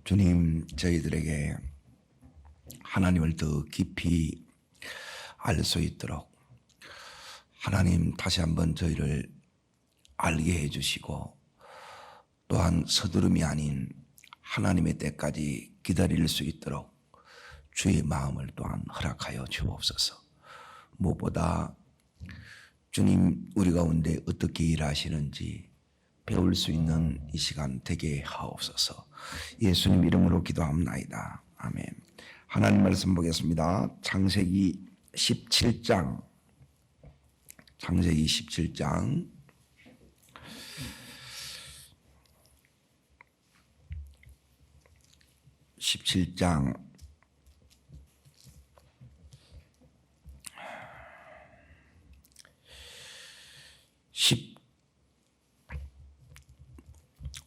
주님, 저희들에게 하나님을 더 깊이 알 수 있도록 하나님 다시 한번 저희를 알게 해주시고, 또한 서두름이 아닌 하나님의 때까지 기다릴 수 있도록 주의 마음을 또한 허락하여 주옵소서. 무엇보다 주님 우리 가운데 어떻게 일하시는지 배울 수 있는 이 시간 되게 하옵소서. 예수님 이름으로 기도합나이다. 아멘. 하나님 말씀 보겠습니다. 창세기 17장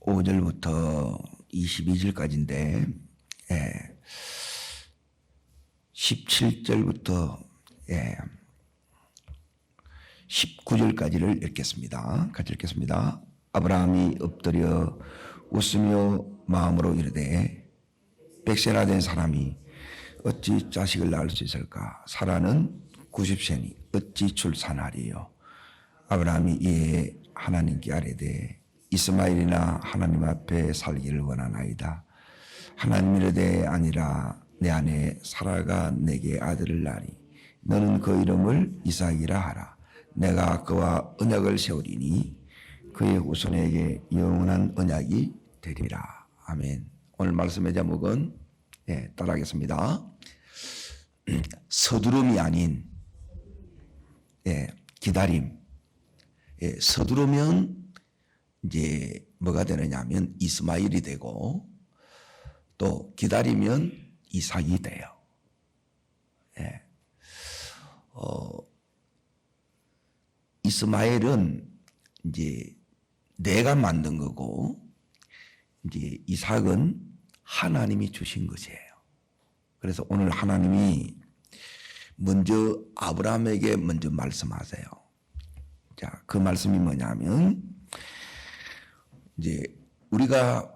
15절부터 22절까지인데 17절부터 19절까지를 읽겠습니다. 같이 읽겠습니다. 아브라함이 엎드려 웃으며 마음으로 이르되 백세나 된 사람이 어찌 자식을 낳을 수 있을까? 사라는 90세니 어찌 출산하리요? 아브라함이 이에 하나님께 아뢰되 이스마엘이나 하나님 앞에 살기를 원하나이다. 하나님 이르되 아니라 내 아내 사라가 내게 아들을 낳으리. 너는 그 이름을 이삭이라 하라. 내가 그와 언약을 세우리니 그의 후손에게 영원한 언약이 되리라. 아멘. 오늘 말씀의 제목은 따라하겠습니다. 서두름이 아닌 기다림. 서두르면 이제 뭐가 되느냐 하면 이스마엘이 되고, 또 기다리면 이삭이 돼요. 이스마엘은 이제 내가 만든 거고, 이제 이삭은 하나님이 주신 것이에요. 그래서 오늘 하나님이 먼저 아브라함에게 먼저 말씀하세요. 자, 그 말씀이 뭐냐면, 이제 우리가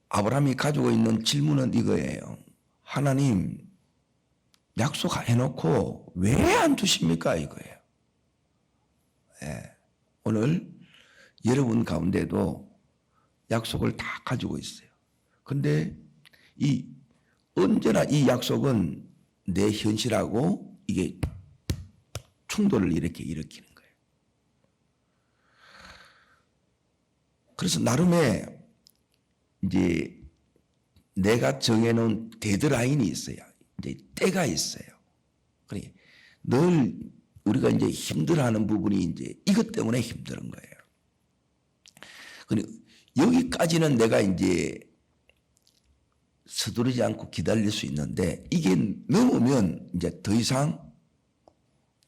아브라함이 가지고 있는 질문은 이거예요. 하나님, 약속해놓고 왜 안 주십니까? 이거예요. 오늘 여러분 가운데도 약속을 다 가지고 있어요. 근데 언제나 이 약속은 내 현실하고 이게 충돌을 일으키는 거예요. 그래서 나름의 이제 내가 정해놓은 데드라인이 있어요. 이제 때가 있어요. 그러니까 늘 우리가 이제 힘들어하는 부분이 이제 이것 때문에 힘든 거예요. 그러니까 여기까지는 내가 이제 서두르지 않고 기다릴 수 있는데, 이게 넘으면 이제 더 이상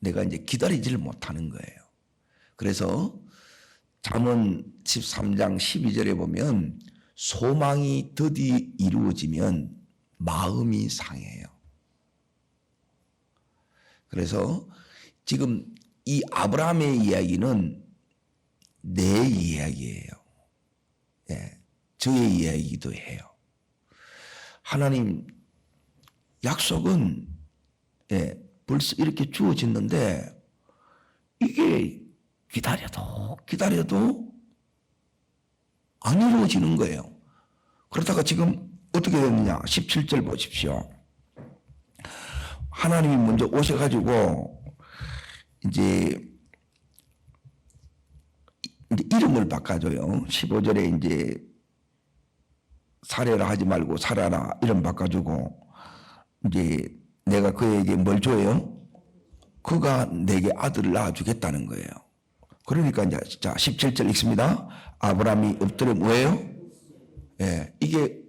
내가 이제 기다리지를 못하는 거예요. 그래서 잠언 13장 12절에 보면 소망이 더디 이루어지면 마음이 상해요. 그래서 지금 이 아브라함의 이야기는 내 이야기예요. 저의 이야기이기도 해요. 하나님 약속은 벌써 이렇게 주어졌는데 이게 기다려도 안 이루어지는 거예요. 그러다가 지금 어떻게 됐느냐? 17절 보십시오. 하나님이 먼저 오셔가지고 이제 이름을 바꿔줘요. 15절에 이제 사례라 하지 말고 사라라 이름 바꿔주고, 이제 내가 그에게 뭘 줘요? 그가 내게 아들을 낳아주겠다는 거예요. 그러니까 이제 자 17절 읽습니다. 아브라함이 엎드려 뭐예요? 이게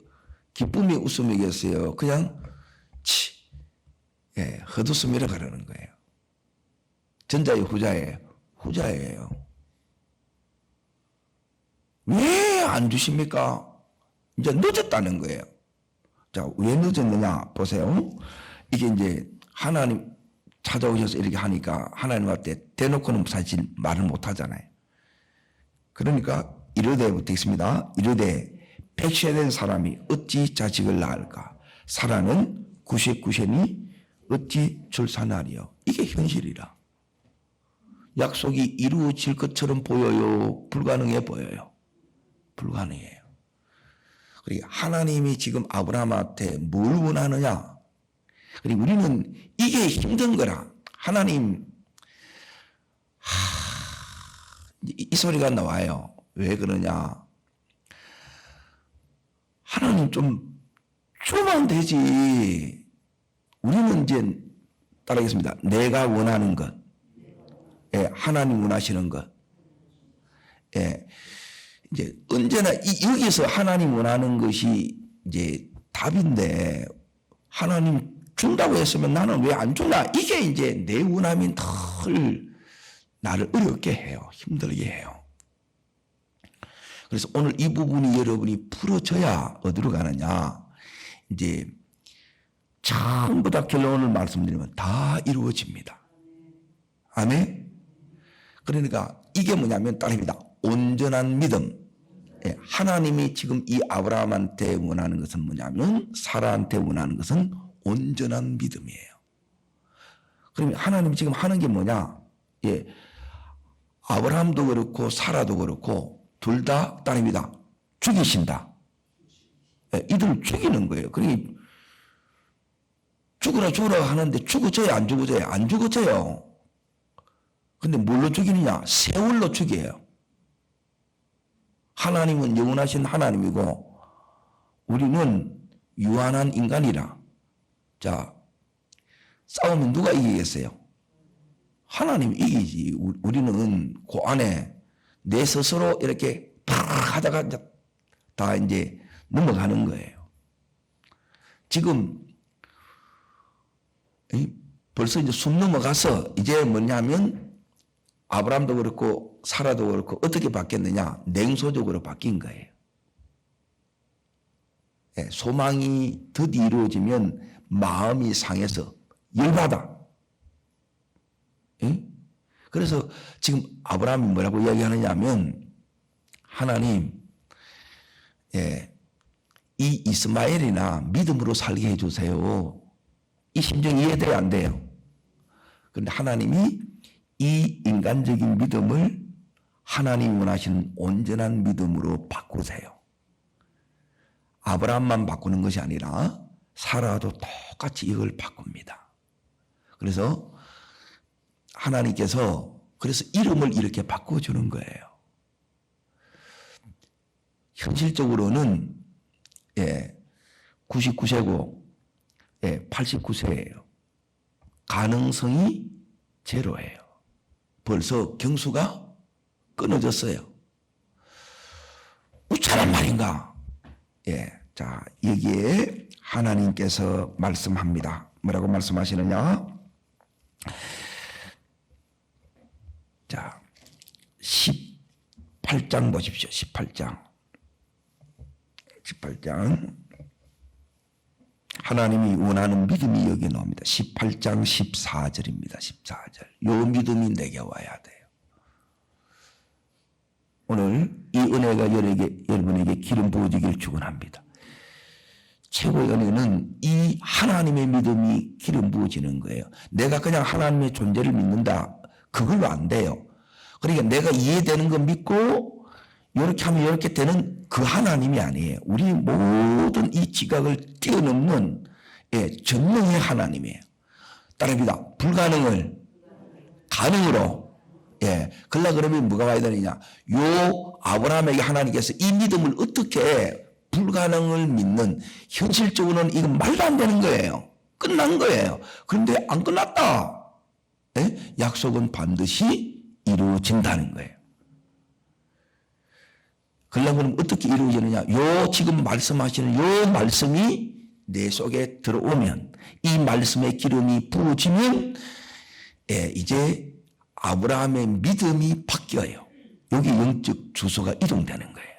기쁨이 웃음이겠어요? 그냥 헛웃음이라 그러는 거예요. 전자의 후자예요. 왜 안 주십니까? 이제 늦었다는 거예요. 자, 왜 늦었느냐 보세요. 이게 이제 하나님 찾아오셔서 이렇게 하니까 하나님한테 대놓고는 사실 말을 못 하잖아요. 그러니까 이르되부터 있습니다. 이르되 100세 된 사람이 어찌 자식을 낳을까? 사라는 99세니 어찌 출산하리요? 이게 현실이라. 약속이 이루어질 것처럼 보여요? 불가능해 보여요? 불가능해요. 그리고 하나님이 지금 아브라함한테 뭘 원하느냐? 그리고 우리는 이게 힘든 거라. 하나님, 이 소리가 나와요. 왜 그러냐? 하나님 좀 주면 되지. 우리는 이제 따라하겠습니다. 내가 원하는 것, 예, 하나님 원하시는 것, 예, 이제 언제나 여기서 하나님 원하는 것이 이제 답인데 하나님 준다고 했으면 나는 왜 안 주나? 이게 이제 내 원함이 늘 나를 어렵게 해요. 힘들게 해요. 그래서 오늘 이 부분이 여러분이 풀어져야 어디로 가느냐? 이제 전부 다 결론을 말씀드리면 다 이루어집니다. 아멘? 그러니까 이게 뭐냐면 따릅니다. 온전한 믿음. 예, 하나님이 지금 이 아브라함한테 원하는 것은 뭐냐면 사라한테 원하는 것은 온전한 믿음이에요. 그러면 하나님이 지금 하는 게 뭐냐? 예, 아브라함도 그렇고 사라도 그렇고 둘 다 따릅니다. 죽이신다. 예, 이들을 죽이는 거예요. 그러니 죽으라 하는데 죽어져요? 안 죽어져요? 안 죽어져요. 근데 뭘로 죽이느냐? 세월로 죽여요. 하나님은 영원하신 하나님이고 우리는 유한한 인간이라. 자, 싸우면 누가 이기겠어요? 하나님이 이기지. 우리는 그 안에 내 스스로 이렇게 팍 하다가 다 이제 넘어가는 거예요. 지금 벌써 이제 숨 넘어가서 이제 뭐냐면 아브라함도 그렇고 사라도 그렇고 어떻게 바뀌었느냐? 냉소적으로 바뀐 거예요. 예, 소망이 드디어 이루어지면 마음이 상해서 열받아. 예? 그래서 지금 아브라함이 뭐라고 이야기하느냐 하면 하나님, 예, 이 이스마엘이나 믿음으로 살게 해주세요. 이 심정 이해돼야 안 돼요. 그런데 하나님이 이 인간적인 믿음을 하나님 원하시는 온전한 믿음으로 바꾸세요. 아브라함만 바꾸는 것이 아니라 사라도 똑같이 이걸 바꿉니다. 그래서 하나님께서 그래서 이름을 이렇게 바꿔주는 거예요. 현실적으로는 99세고 89세예요. 가능성이 제로예요. 벌써 경수가 끊어졌어요. 어쩌란 말인가? 예, 자, 여기에 하나님께서 말씀합니다. 뭐라고 말씀하시느냐? 자, 18장 보십시오. 18장. 하나님이 원하는 믿음이 여기 나옵니다. 18장 14절입니다. 14절. 요 믿음이 내게 와야 돼요. 오늘 이 은혜가 여러분에게 기름 부어지길 축원합니다. 최고의 은혜는 이 하나님의 믿음이 기름 부어지는 거예요. 내가 그냥 하나님의 존재를 믿는다. 그걸로 안 돼요. 그러니까 내가 이해되는 거 믿고 이렇게 하면 이렇게 되는 그 하나님이 아니에요. 우리 모든 이 지각을 뛰어넘는 전능의 하나님이에요. 따릅니다. 불가능을 가능으로. 그러려 그러면 뭐가 와야 되느냐. 요 아브라함에게 하나님께서 이 믿음을 어떻게 불가능을 믿는, 현실적으로는 이건 말도 안 되는 거예요. 끝난 거예요. 그런데 안 끝났다. 약속은 반드시 이루어진다는 거예요. 그러려면 어떻게 이루어지느냐. 요 지금 말씀하시는 요 말씀이 내 속에 들어오면, 이 말씀의 기름이 부어지면 이제 아브라함의 믿음이 바뀌어요. 여기 영적 주소가 이동되는 거예요.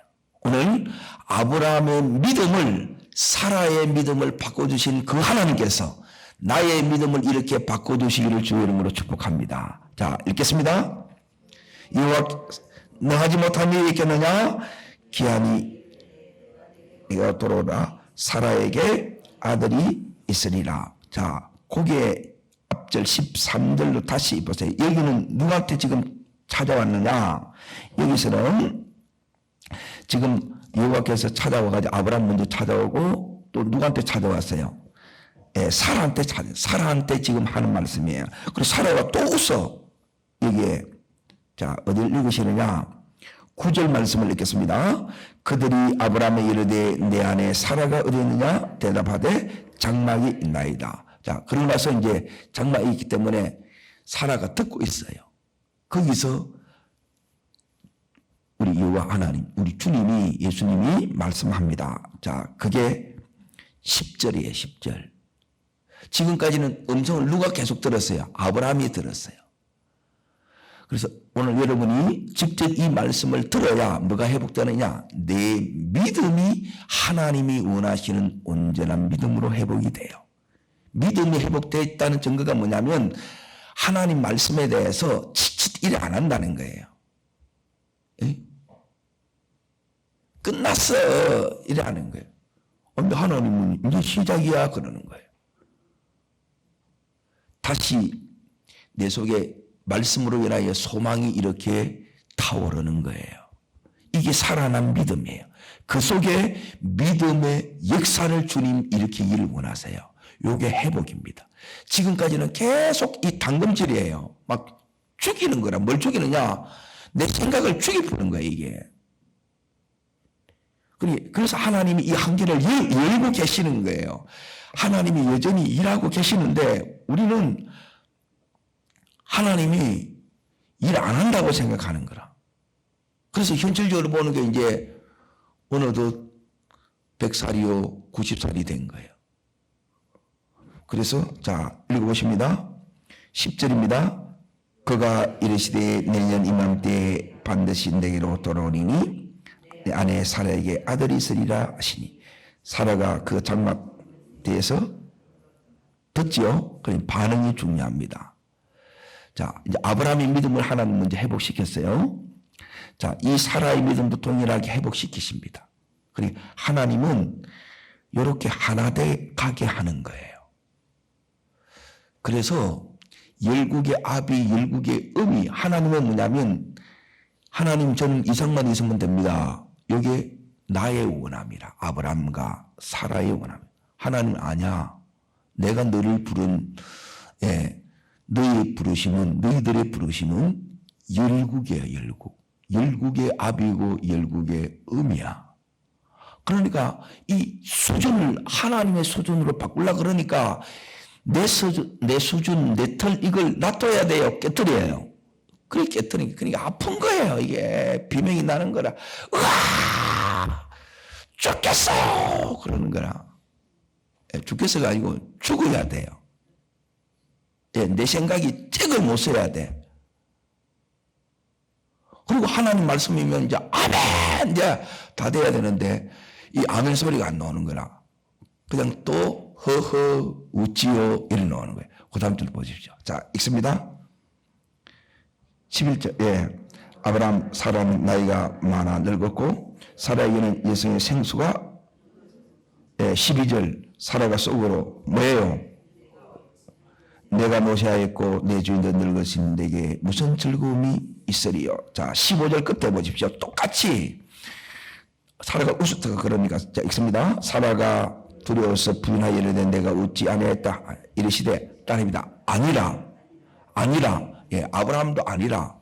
오늘 아브라함의 믿음을, 사라의 믿음을 바꿔주신 그 하나님께서 나의 믿음을 이렇게 바꿔주시기를 주의 이름으로 축복합니다. 자, 읽겠습니다. 이와 너 하지 못한 일이 있겠느냐? 기한이 내가 돌아오라 사라에게 아들이 있으리라. 자, 거기에 앞절 13절로 다시 보세요. 여기는 누구한테 지금 찾아왔느냐? 여기서는 지금 여호와께서 찾아와가지고 아브라함 먼저 찾아오고 또 누구한테 찾아왔어요? 사라한테 지금 하는 말씀이에요. 그리고 사라가 또 웃어. 여기에 자, 어딜 읽으시느냐? 9절 말씀을 읽겠습니다. 그들이 아브라함에 이르되 내 안에 사라가 어디 있느냐? 대답하되 장막이 있나이다. 자, 그러고 나서 이제 장막이 있기 때문에 사라가 듣고 있어요. 거기서 우리 여호와 하나님, 우리 주님이, 예수님이 말씀합니다. 자, 그게 10절이에요, 10절. 지금까지는 음성을 누가 계속 들었어요? 아브라함이 들었어요. 그래서 오늘 여러분이 직접 이 말씀을 들어야 뭐가 회복되느냐? 내 믿음이 하나님이 원하시는 온전한 믿음으로 회복이 돼요. 믿음이 회복되어 있다는 증거가 뭐냐면 하나님 말씀에 대해서 치칫 일 안 한다는 거예요. 에? 끝났어 이래 하는 거예요. 근데 하나님은 이제 시작이야 그러는 거예요. 다시 내 속에 말씀으로 인하여 소망이 이렇게 타오르는 거예요. 이게 살아난 믿음이에요. 그 속에 믿음의 역사를 주님 일으키기를 원하세요. 이게 회복입니다. 지금까지는 계속 이 당금질이에요. 막 죽이는 거라. 뭘 죽이느냐? 내 생각을 죽이는 거예요, 이게. 그래서 하나님이 이 한계를 열고 계시는 거예요. 하나님이 여전히 일하고 계시는데 우리는 하나님이 일 안 한다고 생각하는 거라. 그래서 현실적으로 보는 게 이제 어느덧 100살이요 90살이 된 거예요. 그래서 자 읽어보십니다. 10절입니다. 그가 이르시되 내년 이맘때에 반드시 내게로 돌아오리니 내 아내 사라에게 아들이 있으리라 하시니 사라가 그 장막대에서 듣지요. 그럼 반응이 중요합니다. 자, 이제 아브라함의 믿음을 하나님 먼저 회복시켰어요. 자, 이 사라의 믿음도 동일하게 회복시키십니다. 그리고 하나님은 이렇게 하나 돼 가게 하는 거예요. 그래서 열국의 아비, 열국의 음이 하나님은 뭐냐면 하나님 저는 이상만 있으면 됩니다. 이게 나의 원함이라. 아브라함과 사라의 원함. 하나님 아니야. 내가 너를 부른 너의 부르심은 너희들의 부르심은 열국이에요. 열국. 열국의 아비고 열국의 음이야. 그러니까 이 수준을 하나님의 수준으로 바꾸려 그러니까 내 수준, 내 틀 이걸 놔둬야 돼요. 깨뜨려요. 그래 깨뜨리니까 그러니까 아픈 거예요. 이게 비명이 나는 거라. 으아! 죽겠어요! 그러는 거라. 죽겠어가 아니고 죽어야 돼요. 내 생각이 잭을 못 써야 돼. 그리고 하나님 말씀이면 이제 아멘 이제 다 돼야 되는데 이 아멘 소리가 안 나오는 거라. 그냥 또 허허 웃지요 이래 나오는 거예요. 그 다음 줄 보십시오. 자 읽습니다. 11절 아브라함 사라는 나이가 많아 늙었고 사라에게는 여성의 생수가 12절 사라가 속으로 뭐예요? 내가 노쇠하였고 내 주인도 늙으신 내게 무슨 즐거움이 있으리요. 자 15절 끝에 보십시오. 똑같이 사라가 웃었다가 그러니까 자 읽습니다. 사라가 두려워서 부인하여 이르되 내가 웃지 아니했다 이르시되 따릅니다. 아니라 아브라함도 아니라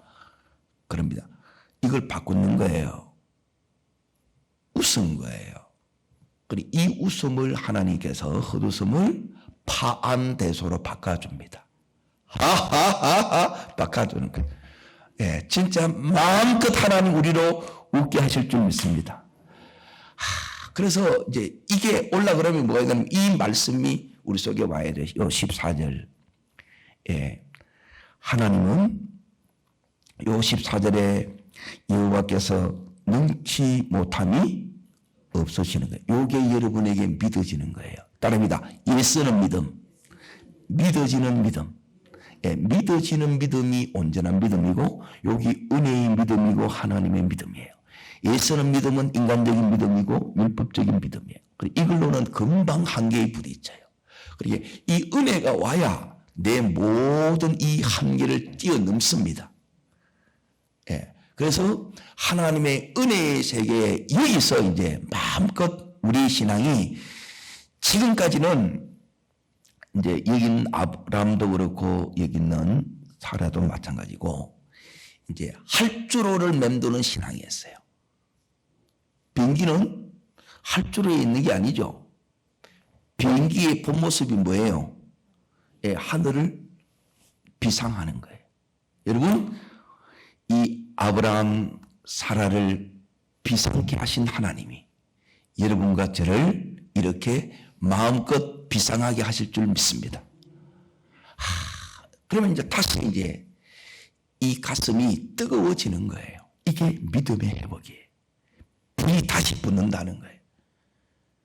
그럽니다. 이걸 바꾸는 거예요. 웃은 거예요. 그리고 이 웃음을 하나님께서 헛웃음을 파안대소로 바꿔줍니다. 하하하하 바꿔주는 거예요. 진짜 마음껏 하나님 우리로 웃게 하실 줄 믿습니다. 그래서 이제 이게 올라 그러면 뭐가 되냐면 이 말씀이 우리 속에 와야 돼요. 14절. 하나님은 요 14절에 여호와께서 능치 못함이 없어지는 거예요. 요게 여러분에게 믿어지는 거예요. 따릅니다. 예쓰는 믿음, 믿어지는 믿음. 믿어지는 믿음이 온전한 믿음이고 여기 은혜의 믿음이고 하나님의 믿음이에요. 예서는 믿음은 인간적인 믿음이고 율법적인 믿음이에요. 이걸로는 금방 한계에 부딪혀요. 그러니까 이 은혜가 와야 내 모든 이 한계를 뛰어넘습니다. 예. 그래서 하나님의 은혜의 세계에 여기서 이제 마음껏 우리 신앙이 지금까지는 이제 여기 있는 아브라함도 그렇고 여기 있는 사라도 마찬가지고 이제 할주로를 맴도는 신앙이었어요. 비행기는 할주로에 있는 게 아니죠. 비행기의 본 모습이 뭐예요? 예, 하늘을 비상하는 거예요. 여러분, 이 아브라함, 사라를 비상케 하신 하나님이 여러분과 저를 이렇게 마음껏 비상하게 하실 줄 믿습니다. 그러면 이제 다시 이제 이 가슴이 뜨거워지는 거예요. 이게 믿음의 회복이에요. 불이 다시 붙는다는 거예요.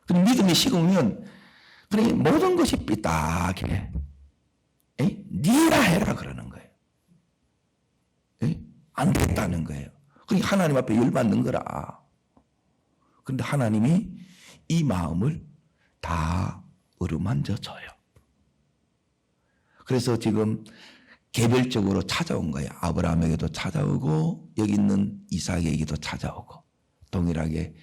그럼 믿음이 식으면 그러니 모든 것이 삐딱해. 니라 해라 그러는 거예요. 안 됐다는 거예요. 그러니까 하나님 앞에 열받는 거라. 그런데 하나님이 이 마음을 다 어루만져 줘요. 그래서 지금 개별적으로 찾아온 거예요. 아브라함에게도 찾아오고 여기 있는 이삭에게도 찾아오고 동일하게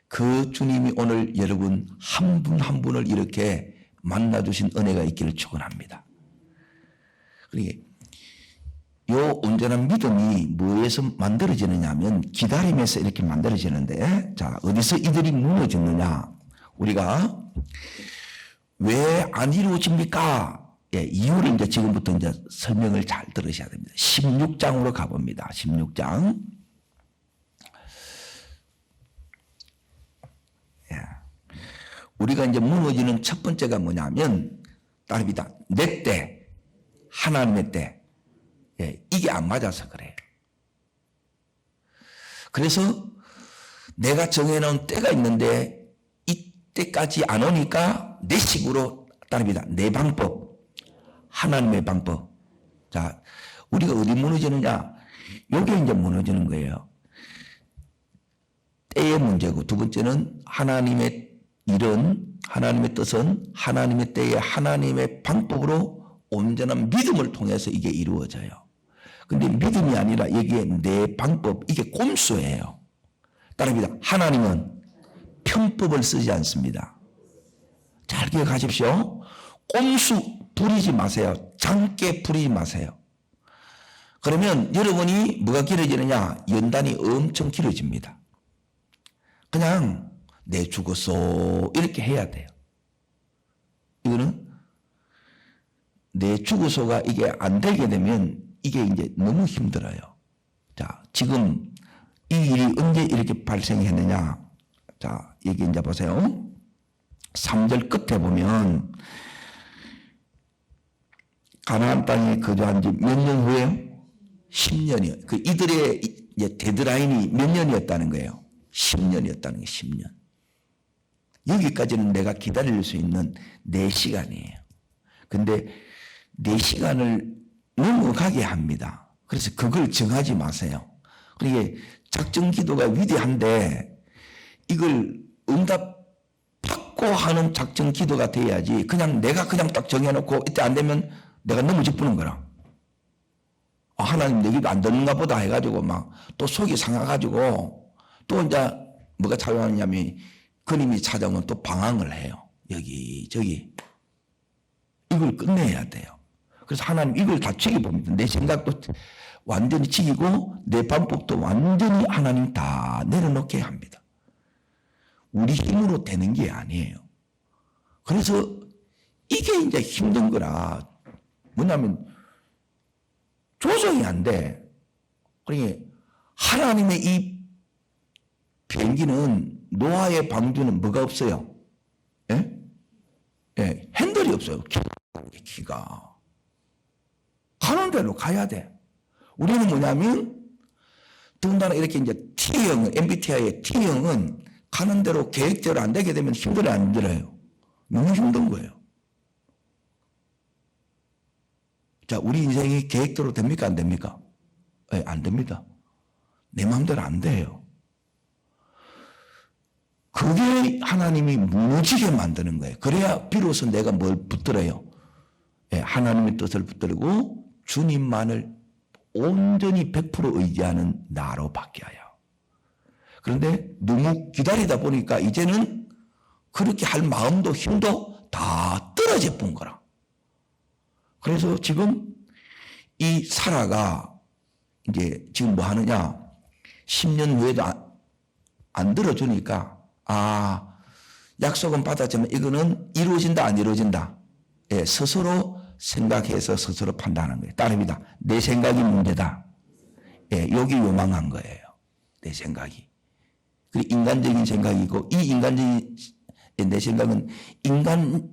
그 주님이 오늘 여러분 한 분 한 분을 이렇게 만나주신 은혜가 있기를 축원합니다. 그러니까 요 온전한 믿음이 뭐에서 만들어지느냐 하면 기다림에서 이렇게 만들어지는데, 자, 어디서 이들이 무너졌느냐? 우리가 왜 안 이루어집니까? 예, 이유를 이제 지금부터 이제 설명을 잘 들으셔야 됩니다. 16장으로 가봅니다. 16장. 예. 우리가 이제 무너지는 첫 번째가 뭐냐면, 따릅니다. 내 때, 하나님의 때. 예, 이게 안 맞아서 그래요. 그래서 내가 정해놓은 때가 있는데 이때까지 안 오니까 내 식으로 따릅니다. 내 방법, 하나님의 방법. 자, 우리가 어디 무너지느냐? 요게 이제 무너지는 거예요. 때의 문제고, 두 번째는 하나님의 일은, 하나님의 뜻은 하나님의 때에 하나님의 방법으로 온전한 믿음을 통해서 이게 이루어져요. 근데 믿음이 아니라 여기에 내 방법, 이게 꼼수예요. 따릅니다. 하나님은 편법을 쓰지 않습니다. 잘 기억하십시오. 꼼수 부리지 마세요. 장깨 부리지 마세요. 그러면 여러분이 뭐가 길어지느냐? 연단이 엄청 길어집니다. 그냥 내 죽었어 이렇게 해야 돼요. 이거는 내 죽어서가 이게 안 되게 되면 이게 이제 너무 힘들어요. 자, 지금 이 일이 언제 이렇게 발생했느냐? 자, 여기 이제 보세요. 3절 끝에 보면 가나안 땅에 거주한 지 몇 년 후에요? 10년이요. 그 이들의 이제 데드라인이 몇 년이었다는 거예요? 10년이었다는 게 10년. 여기까지는 내가 기다릴 수 있는 내 시간이에요. 근데 내 시간을 넘어가게 합니다. 그래서 그걸 정하지 마세요. 그러니까 작정 기도가 위대한데 이걸 응답 받고 하는 작정 기도가 돼야지 그냥 내가 그냥 딱 정해놓고 이때 안 되면 내가 너무 기쁘는 거라. 아, 하나님 내 기도 안 듣는가 보다 해가지고 막 또 속이 상해가지고 또 이제 뭐가 찾아왔냐면 그림이 찾아오면 또 방황을 해요. 여기저기. 이걸 끝내야 돼요. 그래서 하나님 이걸 다 지켜봅니다. 내 생각도 완전히 지키고 내 방법도 완전히 하나님 다 내려놓게 합니다. 우리 힘으로 되는 게 아니에요. 그래서 이게 이제 힘든 거라. 뭐냐면 조정이 안 돼. 그러니까 하나님의 이 비행기는 노아의 방주는 뭐가 없어요? 예? 예, 핸들이 없어요. 기가. 가는 대로 가야 돼. 우리는 뭐냐면, 더군다나 이렇게 이제 T형, MBTI의 T형은 가는 대로 계획대로 안 되게 되면 힘들어요, 안 힘들어요? 너무 힘든 거예요. 자, 우리 인생이 계획대로 됩니까, 안 됩니까? 네, 안 됩니다. 내 마음대로 안 돼요. 그게 하나님이 무너지게 만드는 거예요. 그래야 비로소 내가 뭘 붙들어요? 예, 하나님의 뜻을 붙들고 주님만을 온전히 100% 의지하는 나로 바뀌어요. 그런데 너무 기다리다 보니까 이제는 그렇게 할 마음도 힘도 다 떨어져 본 거라. 그래서 지금 이 사라가 이제 지금 뭐 하느냐? 10년 후에도 안 들어주니까 약속은 받았지만 이거는 이루어진다 안 이루어진다. 예, 스스로 생각해서 스스로 판단하는 거예요. 따릅니다. 내 생각이 문제다. 예, 여기 요망한 거예요. 내 생각이. 그리고 인간적인 생각이고 이 인간적인 내 생각은 인간의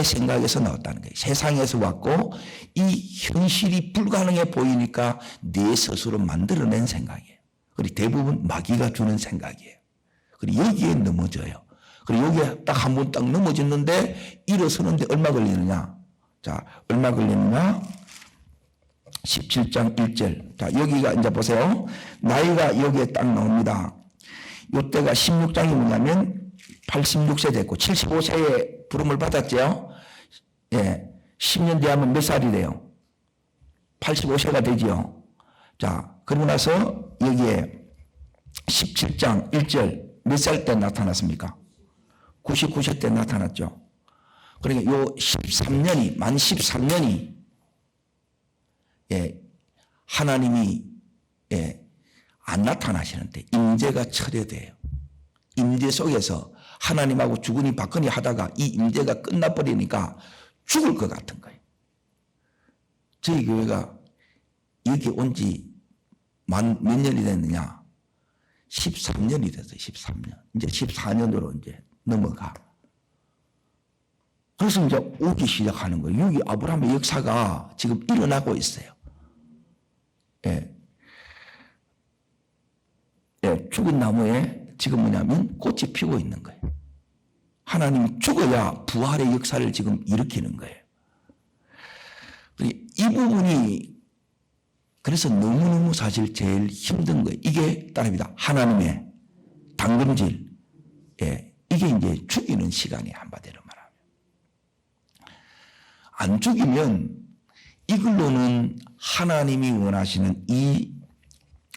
생각에서 나왔다는 거예요. 세상에서 왔고 이 현실이 불가능해 보이니까 내 스스로 만들어낸 생각이에요. 그리고 대부분 마귀가 주는 생각이에요. 그리고 여기에 넘어져요. 그리고 여기에 딱 한 번 딱 넘어졌는데 일어서는데 얼마 걸리느냐? 자, 얼마 걸리느냐? 17장 1절. 자, 여기가 이제 보세요. 나이가 여기에 딱 나옵니다. 이때가 16장이 뭐냐면 86세 됐고 75세에 부름을 받았죠. 예, 10년 뒤에 하면 몇 살이 돼요? 85세가 되지요. 자, 그러고 나서 여기에 17장 1절 몇 살 때 나타났습니까? 99세 때 나타났죠. 그러니까 요 13년이 만 13년이 예, 하나님이 예, 안 나타나시는데 임재가 철회돼요. 임재 속에서 하나님하고 주거니 받거니 하다가 이 임재가 끝나버리니까 죽을 것 같은 거예요. 저희 교회가 여기 온 지 몇 년이 됐느냐? 13년이 됐어요. 13년. 이제 14년으로 이제 넘어가. 그래서 이제 오기 시작하는 거예요. 여기 아브라함의 역사가 지금 일어나고 있어요. 예. 예, 죽은 나무에 지금 뭐냐면 꽃이 피고 있는 거예요. 하나님이 죽어야 부활의 역사를 지금 일으키는 거예요. 이 부분이 그래서 너무너무 사실 제일 힘든 거예요. 이게 따릅니다. 하나님의 당금질. 예, 이게 이제 죽이는 시간이 한마디로 말하면. 안 죽이면 이걸로는 하나님이 원하시는 이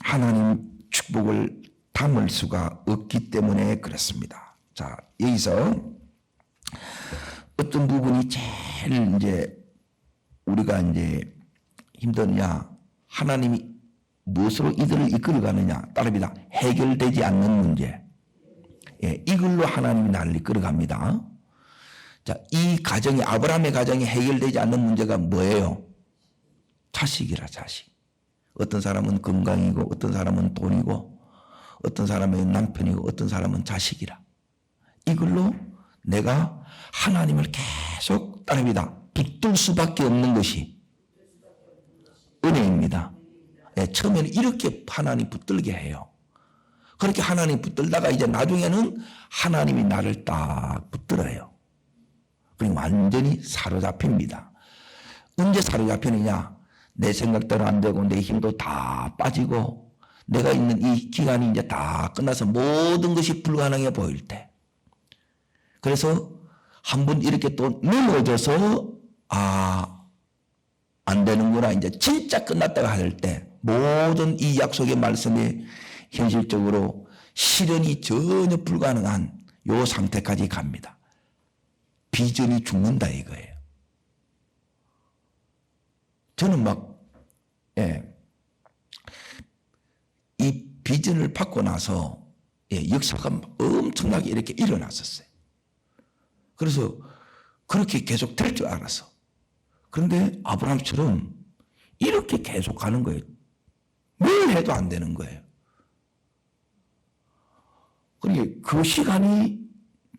하나님 축복을 담을 수가 없기 때문에 그렇습니다. 자, 여기서 어떤 부분이 제일 이제 우리가 이제 힘드냐? 하나님이 무엇으로 이들을 이끌어가느냐? 따릅니다. 해결되지 않는 문제. 예, 이걸로 하나님이 나를 이끌어갑니다. 자, 이 가정이 아브라함의 가정이 해결되지 않는 문제가 뭐예요? 자식이라 자식. 어떤 사람은 건강이고 어떤 사람은 돈이고 어떤 사람은 남편이고 어떤 사람은 자식이라. 이걸로 내가 하나님을 계속 따릅니다. 붙들 수밖에 없는 것이 은혜입니다. 예, 처음에는 이렇게 하나님 붙들게 해요. 그렇게 하나님 붙들다가 이제 나중에는 하나님이 나를 딱 붙들어요. 그리고 완전히 사로잡힙니다. 언제 사로잡히느냐? 내 생각대로 안 되고 내 힘도 다 빠지고 내가 있는 이 기간이 이제 다 끝나서 모든 것이 불가능해 보일 때. 그래서 한번 이렇게 또 넘어져서 안 되는구나. 이제 진짜 끝났다가 할 때 모든 이 약속의 말씀이 현실적으로 실현이 전혀 불가능한 요 상태까지 갑니다. 비전이 죽는다 이거예요. 저는 이 비전을 받고 나서 역사가 엄청나게 이렇게 일어났었어요. 그래서 그렇게 계속 될 줄 알았어. 그런데 아브라함처럼 이렇게 계속 가는 거예요. 뭘 해도 안 되는 거예요. 그러니까 그 시간이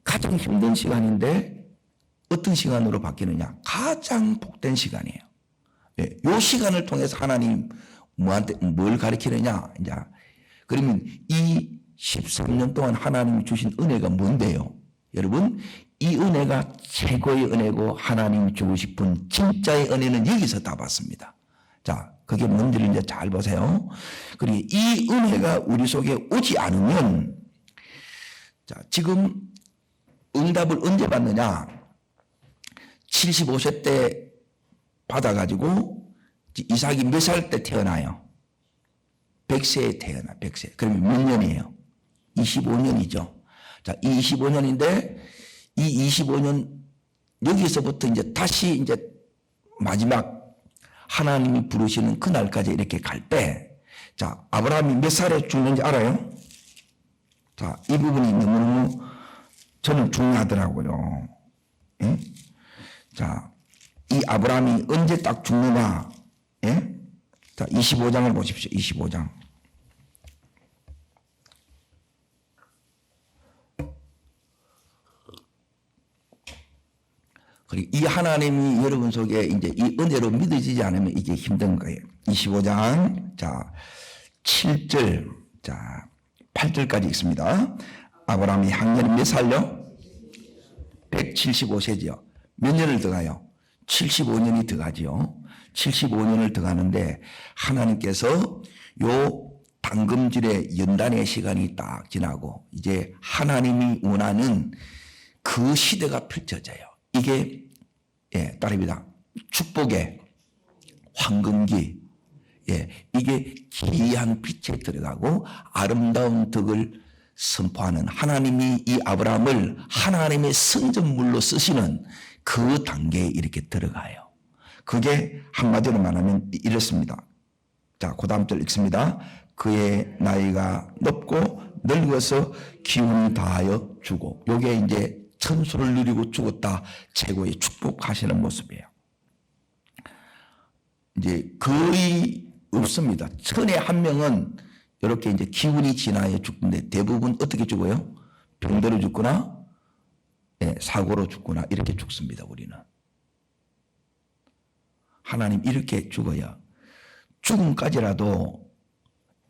가장 힘든 시간인데 어떤 시간으로 바뀌느냐? 가장 복된 시간이에요. 이 시간을 통해서 하나님 뭐한테 뭘 가르치느냐? 이제 그러면 이 13년 동안 하나님이 주신 은혜가 뭔데요? 여러분, 이 은혜가 최고의 은혜고 하나님이 주고 싶은 진짜의 은혜는 여기서 다 받습니다. 자, 그게 뭔지를 이제 잘 보세요. 그리고 이 은혜가 우리 속에 오지 않으면 자, 지금 응답을 언제 받느냐? 75세 때 받아가지고 이삭이 몇 살 때 태어나요? 100세에 태어나, 100세. 그러면 몇 년이에요? 25년이죠. 자, 이 25년인데 이 25년 여기서부터 이제 다시 이제 마지막 하나님이 부르시는 그날까지 이렇게 갈 때, 자, 아브라함이 몇 살에 죽는지 알아요? 자, 이 부분이 너무너무 저는 중요하더라고요. 예? 자, 이 아브라함이 언제 딱 죽느냐? 예? 자, 25장을 보십시오. 25장. 그리고 이 하나님이 여러분 속에 이제 이 은혜로 믿어지지 않으면 이게 힘든 거예요. 25장, 자, 7절, 자, 8절까지 있습니다. 아브라함이 학년이 몇 살요? 175세죠. 몇 년을 더 가요? 75년이 더 가지요. 75년을 더 가는데 하나님께서 요 당금질의 연단의 시간이 딱 지나고 이제 하나님이 원하는 그 시대가 펼쳐져요. 이게 따릅니다. 축복의 황금기, 이게 기이한 빛에 들어가고 아름다운 덕을 선포하는 하나님이 이 아브라함을 하나님의 성전물로 쓰시는 그 단계에 이렇게 들어가요. 그게 한마디로 말하면 이렇습니다. 자, 그 다음 절 읽습니다. 그의 나이가 높고 늙어서 기운이 다하여 죽고, 요게 이제 천수를 누리고 죽었다 최고의 축복하시는 모습이에요. 이제 거의 없습니다. 천에 한 명은 이렇게 이제 기운이 지나야 죽는데 대부분 어떻게 죽어요? 병들어 죽거나 사고로 죽거나 이렇게 죽습니다. 우리는. 하나님 이렇게 죽어야 죽음까지라도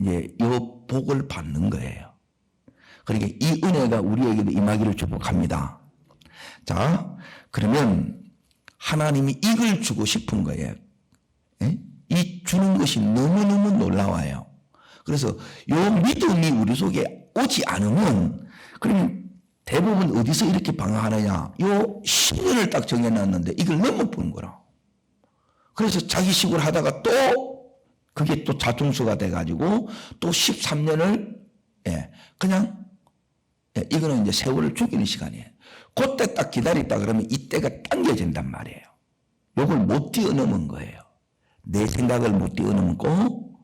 이제 이 복을 받는 거예요. 그러니까 이 은혜가 우리에게도 임하기를 축복합니다. 자, 그러면 하나님이 이걸 주고 싶은 거예요. 이 주는 것이 너무너무 놀라워요. 그래서 요 믿음이 우리 속에 오지 않으면, 그러면 대부분 어디서 이렇게 방황하느냐? 요 10년을 딱 정해놨는데 이걸 넘어보는 거라. 그래서 자기 식으로 하다가 또 그게 또 자충수가 돼가지고 또 13년을 그냥 이거는 이제 세월을 죽이는 시간이에요. 그때 딱 기다렸다 그러면 이때가 당겨진단 말이에요. 요걸 못 뛰어넘은 거예요. 내 생각을 못 뛰어넘고,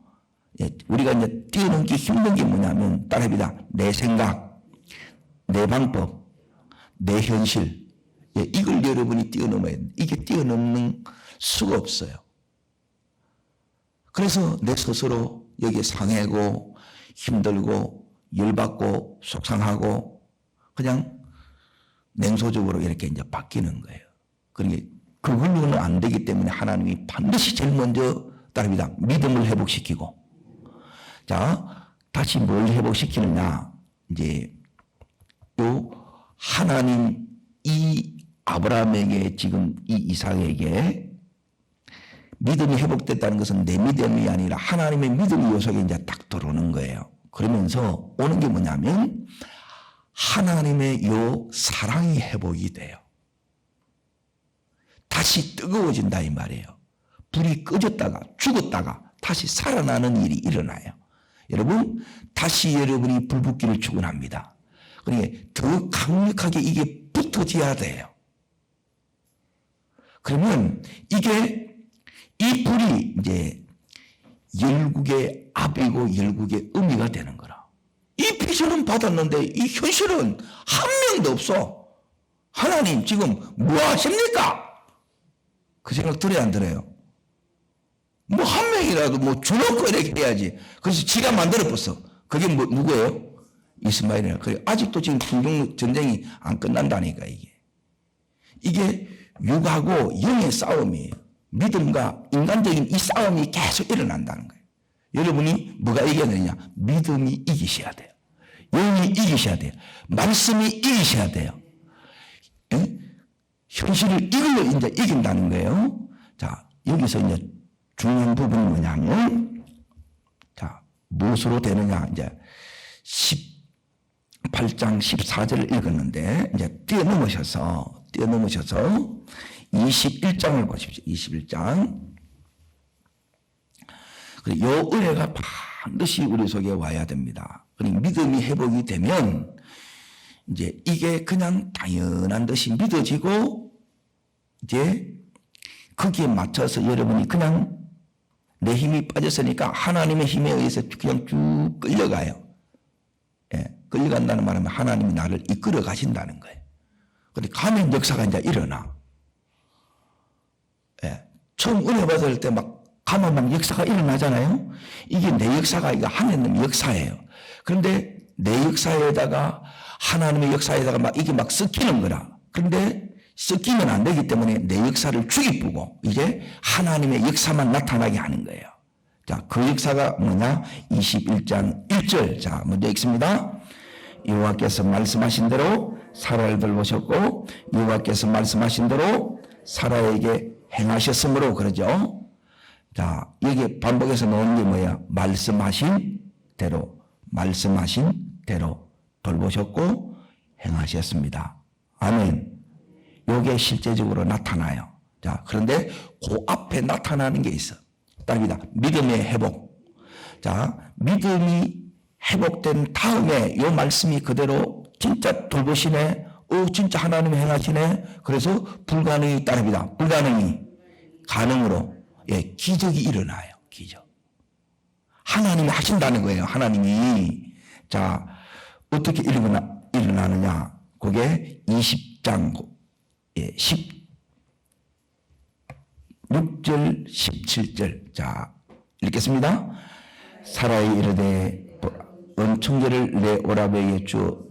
우리가 이제 뛰어넘기 힘든 게 뭐냐면 따라합니다. 내 생각, 내 방법, 내 현실, 이걸 여러분이 뛰어넘어야 돼. 이게 뛰어넘는 수가 없어요. 그래서 내 스스로 여기에 상해고 힘들고 열받고 속상하고 그냥 냉소적으로 이렇게 이제 바뀌는 거예요. 그러니까 그걸로는 안 되기 때문에 하나님이 반드시 제일 먼저 따릅니다. 믿음을 회복시키고, 자, 다시 뭘 회복시키느냐? 이제 요 하나님 이 아브라함에게 지금 이 이삭에게 믿음이 회복됐다는 것은 내 믿음이 아니라 하나님의 믿음이 요 속에 이제 딱 들어오는 거예요. 그러면서 오는 게 뭐냐면 하나님의 요 사랑이 회복이 돼요. 다시 뜨거워진다 이 말이에요. 불이 꺼졌다가 죽었다가 다시 살아나는 일이 일어나요. 여러분, 다시 여러분이 불붙기를 축원합니다. 그러니까 더 강력하게 이게 붙어져야 돼요. 그러면 이게 이 불이 이제 열국의 압이고 열국의 음이가 되는 거라. 이 비전은 받았는데 이 현실은 한 명도 없어. 하나님 지금 뭐 하십니까? 그 생각 들어야 안 들어요? 뭐 한 명이라도 뭐 주놓고 이렇게 해야지. 그래서 지가 만들어봤어. 그게 뭐 누구예요? 이스마엘이라. 그래 아직도 지금 중동 전쟁이 안 끝난다니까 이게. 이게 육하고 영의 싸움이에요. 믿음과 인간적인 이 싸움이 계속 일어난다는 거예요. 여러분이 뭐가 이겨야 되느냐? 믿음이 이기셔야 돼요. 영이 이기셔야 돼요. 말씀이 이기셔야 돼요. 현실을 이걸로 이제 이긴다는 거예요. 자, 여기서 이제 중요한 부분이 뭐냐면, 자, 무엇으로 되느냐? 이제 8장 14절을 읽었는데 이제 뛰어넘으셔서 21장을 보십시오. 21장. 이 은혜가 반드시 우리 속에 와야 됩니다. 믿음이 회복이 되면 이제 이게 그냥 당연한 듯이 믿어지고 이제 거기에 맞춰서 여러분이 그냥 내 힘이 빠졌으니까 하나님의 힘에 의해서 그냥 쭉 끌려가요. 예, 끌려간다는 말은 하나님이 나를 이끌어 가신다는 거예요. 근데 가면 역사가 이제 일어나. 예, 처음 은혜 받을 때 막 가면 막 역사가 일어나잖아요. 이게 내 역사가 이거 하나님의 역사예요. 그런데 내 역사에다가 하나님의 역사에다가 막 이게 막 섞이는 거라. 그런데 섞이면 안 되기 때문에 내 역사를 죽이고 이제 하나님의 역사만 나타나게 하는 거예요. 자, 그 역사가 뭐냐? 21장 1절. 자, 먼저 읽습니다. 여호와께서 말씀하신 대로 사라를 돌보셨고 여호와께서 말씀하신 대로 사라에게 행하셨으므로 그러죠. 자, 여기 반복해서 나오는 게 뭐야? 말씀하신 대로 돌보셨고 행하셨습니다. 아멘. 요게 실제적으로 나타나요. 자, 그런데 그 앞에 나타나는 게 있어. 답니다. 믿음의 회복. 자, 믿음이 회복된 다음에 요 말씀이 그대로 진짜 돌보시네. 진짜 하나님이 행하시네. 그래서 불가능이 따릅니다. 불가능이 가능으로. 예, 기적이 일어나요. 기적. 하나님이 하신다는 거예요. 하나님이. 자, 어떻게 일어나느냐. 그게 20장 16절 17절. 자, 읽겠습니다. 사라이 이르되 은총제를 내 오라베에 주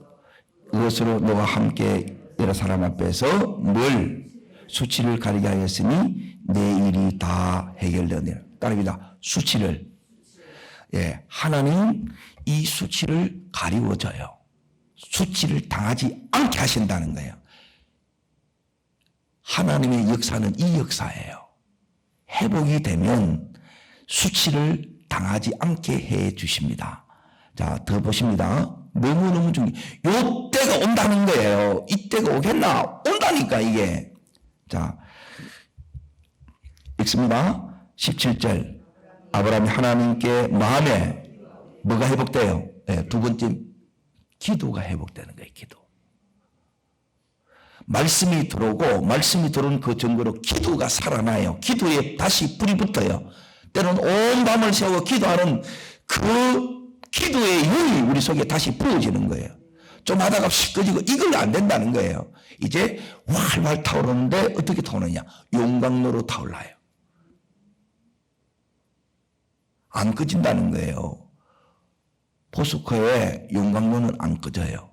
그것으로 너와 함께 여러 사람 앞에서 뭘 수치를 가리게 하였으니 내 일이 다 해결되었느니라. 따릅니다. 수치를. 예, 하나님 이 수치를 가리워줘요. 수치를 당하지 않게 하신다는 거예요. 하나님의 역사는 이 역사예요. 회복이 되면 수치를 당하지 않게 해 주십니다. 자, 더 보십니다. 너무너무 중요해요. 요 때가 온다는 거예요. 이 때가 오겠나? 온다니까 이게. 자, 읽습니다. 17절. 아브라함이 하나님께 마음에 뭐가 회복돼요? 네, 두 번째 기도가 회복되는 거예요. 기도. 말씀이 들어오고 말씀이 들어온 그 증거로 기도가 살아나요. 기도에 다시 불이 붙어요. 때로는 온 밤을 새워 기도하는 그 기도의 영이 우리 속에 다시 부어지는 거예요. 좀 하다가 씩 꺼지고 이걸로 안 된다는 거예요. 이제 활활 타오르는데 어떻게 타오르냐? 용광로로 타올라요. 안 꺼진다는 거예요. 포스코의 용광로는 안 꺼져요.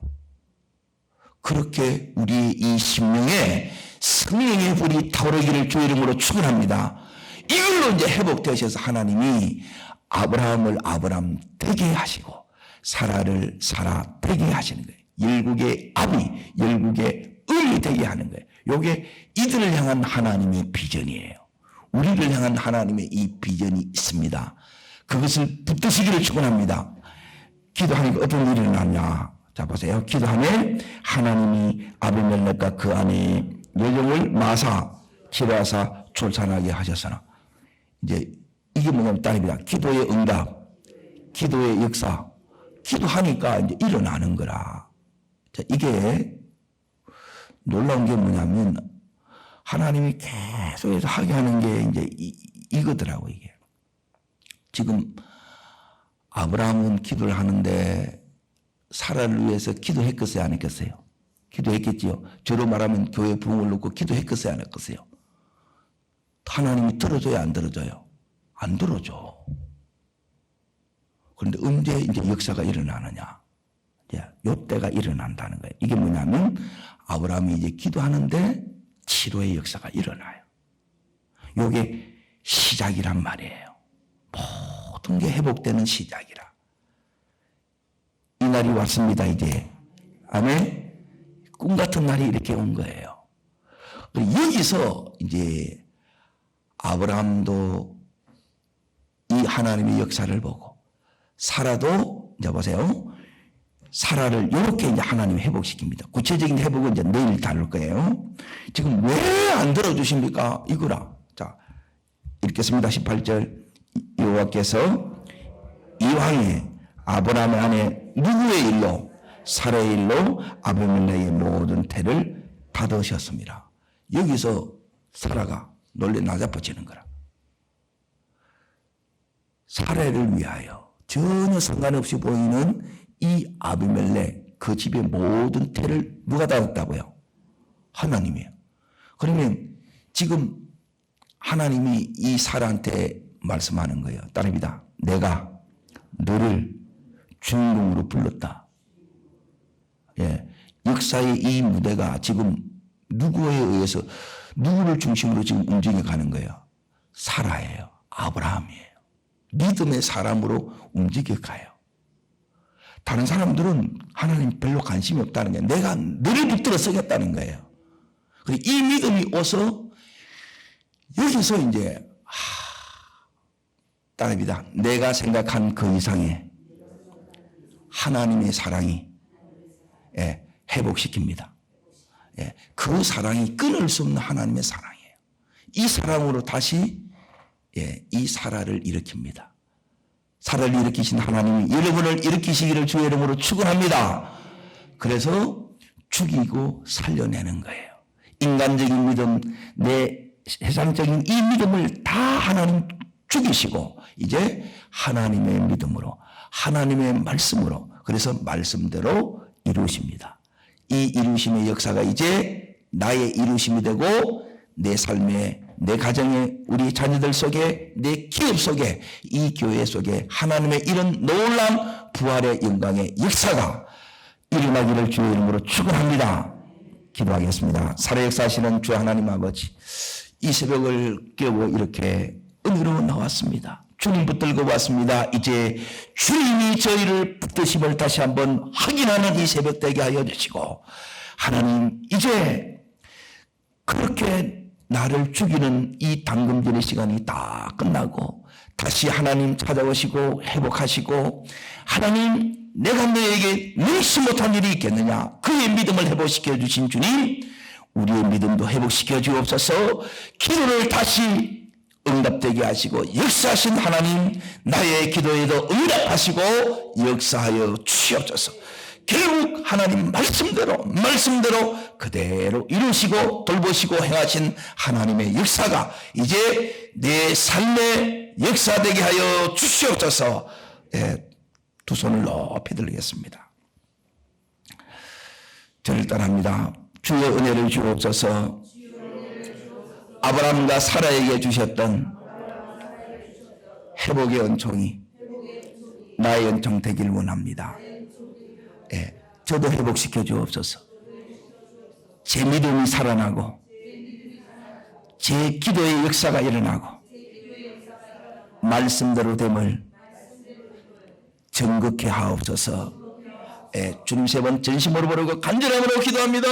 그렇게 우리 이 심령에 성령의 불이 타오르기를 주 이름으로 축원합니다. 이걸로 이제 회복되셔서 하나님이 아브라함을 아브라함 되게 하시고 사라를 사라 되게 하시는 거예요. 열국의 아비, 열국의 을이 되게 하는 거예요. 이게 이들을 향한 하나님의 비전이에요. 우리를 향한 하나님의 이 비전이 있습니다. 그것을 붙드시기를 축원합니다. 기도하니까 어떤 일이 일어나냐? 자, 보세요. 기도하면 하나님이 아비멜렉과 그 아내의 여종을 마사 치료하사 출산하게 하셨으나 이제 이게 뭐냐면 딸입니다. 기도의 응답, 기도의 역사. 기도하니까 이제 일어나는 거라. 자, 이게 놀라운 게 뭐냐면 하나님이 계속해서 하게 하는 게 이제 이거더라고 이게. 지금 아브라함은 기도를 하는데 사라를 위해서 기도했겠어요? 안 했겠어요? 기도했겠지요. 저로 말하면 교회 부흥을 놓고 기도했겠어요? 안 했겠어요? 하나님이 들어줘요? 안 들어줘요? 안 들어줘. 그런데 언제 이제 역사가 일어나느냐? 요 때가 일어난다는 거예요. 이게 뭐냐면 아브라함이 이제 기도하는데 치료의 역사가 일어나요. 요게 시작이란 말이에요. 모든 게 회복되는 시작이라. 이 날이 왔습니다, 이제. 아멘? 꿈 같은 날이 이렇게 온 거예요. 여기서 이제 아브라함도 이 하나님의 역사를 보고 사라도 이제 보세요. 사라를 이렇게 이제 하나님이 회복시킵니다. 구체적인 회복은 이제 내일 다룰 거예요. 지금 왜 안 들어주십니까? 이거라. 자, 읽겠습니다. 18절. 여호와께서 이왕에 아브라함의 아내 누구의 일로? 사라의 일로 아비멜렉의 모든 태를 닫으셨습니다. 여기서 사라가 놀래 나자빠지는 거라. 사라를 위하여 전혀 상관없이 보이는 이 아비멜렉 그 집의 모든 태를 누가 닫았다고요? 하나님이에요. 그러면 지금 하나님이 이 사라한테 말씀하는 거예요. 딸입니다. 내가 너를 주인공으로 불렀다. 예, 역사의 이 무대가 지금 누구에 의해서 누구를 중심으로 지금 움직여 가는 거예요? 사라예요. 아브라함이에요. 믿음의 사람으로 움직여 가요. 다른 사람들은 하나님 별로 관심이 없다는 거예요. 내가 너를 붙들어 서겠다는 거예요. 그리고 이 믿음이 와서 여기서 이제 딸입니다. 내가 생각한 그 이상의 하나님의 사랑이 회복시킵니다. 그 사랑이 끊을 수 없는 하나님의 사랑이에요. 이 사랑으로 다시 이 사라를 일으킵니다. 사라를 일으키신 하나님이 여러분을 일으키시기를 주의 이름으로 축원합니다. 그래서 죽이고 살려내는 거예요. 인간적인 믿음, 내 세상적인 이 믿음을 다 하나님 죽이시고 이제 하나님의 믿음으로 하나님의 말씀으로 그래서 말씀대로 이루십니다. 이 이루심의 역사가 이제 나의 이루심이 되고 내 삶에 내 가정에 우리 자녀들 속에 내 기업 속에 이 교회 속에 하나님의 이런 놀라운 부활의 영광의 역사가 일어나기를 주의 이름으로 축원합니다. 기도하겠습니다. 살아 역사하시는 주 하나님 아버지 이 새벽을 깨고 이렇게 은혜로 나왔습니다. 주님 붙들고 왔습니다. 이제 주님이 저희를 붙드심을 다시 한번 확인하는 이 새벽 되게 하여 주시고 하나님 이제 그렇게 나를 죽이는 이 당금전의 시간이 다 끝나고 다시 하나님 찾아오시고 회복하시고 하나님 내가 너에게 능치 못한 일이 있겠느냐 그의 믿음을 회복시켜 주신 주님 우리의 믿음도 회복시켜 주옵소서. 기도를 다시 응답되게 하시고 역사하신 하나님 나의 기도에도 응답하시고 역사하여 주시옵소서. 결국 하나님 말씀대로 그대로 이루시고 돌보시고 행하신 하나님의 역사가 이제 내 삶의 역사되게 하여 주시옵소서. 두 손을 높이 들겠습니다. 저를 따라합니다. 주의 은혜를 주옵소서. 아브라함과 사라에게 주셨던 회복의 은총이 나의 은총 되기를 원합니다. 저도 회복시켜 주옵소서. 제 믿음이 살아나고 제 기도의 역사가 일어나고 말씀대로 됨을 정극케 하옵소서. 주님 세 번 전심으로 부르고 간절함으로 기도합니다.